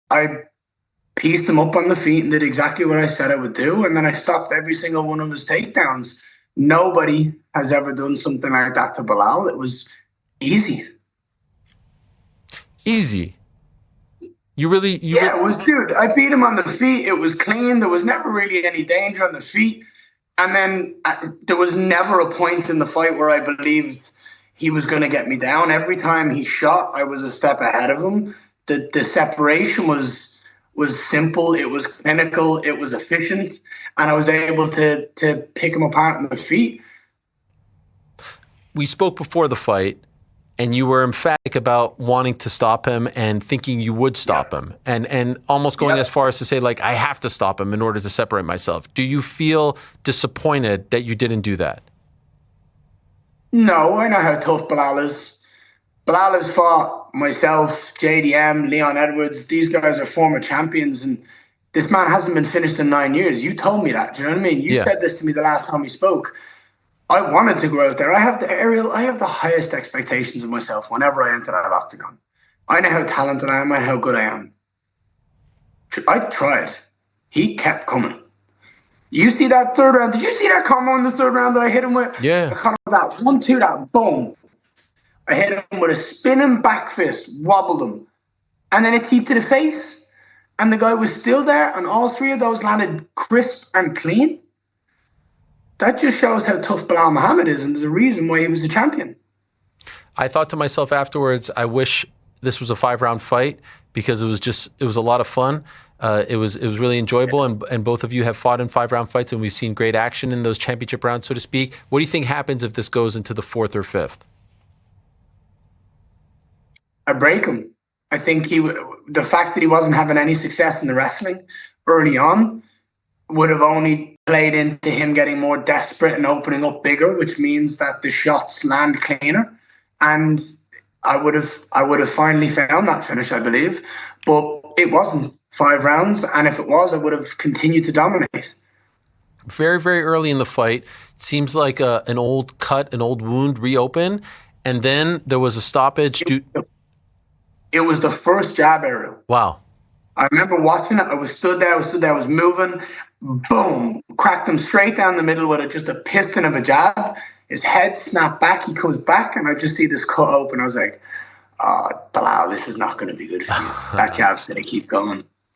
I pieced him up on the feet and did exactly what I said I would do. And then I stopped every single one of his takedowns. Nobody has ever done something like that to Bilal. It was easy. Easy. It was, dude. I beat him on the feet. It was clean. There was never really any danger on the feet. And then there was never a point in the fight where I believed he was going to get me down. Every time he shot, I was a step ahead of him. The separation was simple. It was clinical. It was efficient. And I was able to pick him apart on the feet. We spoke before the fight, and you were emphatic about wanting to stop him and thinking you would stop him, and almost going as far as to say, like, I have to stop him in order to separate myself. Do you feel disappointed that you didn't do that? No, I know how tough Bilal is. Bilal has fought myself, JDM, Leon Edwards. These guys are former champions, and this man hasn't been finished in 9 years. You told me that. Do you know what I mean? You said this to me the last time we spoke. I wanted to go out there. I have the highest expectations of myself whenever I enter that octagon. I know how talented I am and how good I am. I tried. He kept coming. You see that third round? Did you see that combo in the third round that I hit him with? Yeah. I caught him with that 1-2, that boom. I hit him with a spinning back fist, wobbled him, and then a teep to the face. And the guy was still there, and all three of those landed crisp and clean. That just shows how tough Bilal Muhammad is, and there's a reason why he was a champion. I thought to myself afterwards, I wish this was a 5-round fight, because it was a lot of fun. It was really enjoyable, and both of you have fought in 5-round fights, and we've seen great action in those championship rounds, so to speak. What do you think happens if this goes into the 4th or 5th? I break him. I think the fact that he wasn't having any success in the wrestling early on would have only played into him getting more desperate and opening up bigger, which means that the shots land cleaner. And I would have finally found that finish, I believe. But it wasn't 5 rounds, and if it was, I would have continued to dominate. Very, very early in the fight, it seems like an old cut, an old wound reopened, and then there was a stoppage. It was the first jab, Ariel. Wow. I remember watching it. I was stood there, I was moving. Boom. Cracked him straight down the middle with just a piston of a jab. His head snapped back. He comes back, and I just see this cut open. I was like, Bilal, this is not going to be good for you. That jab's going to keep going.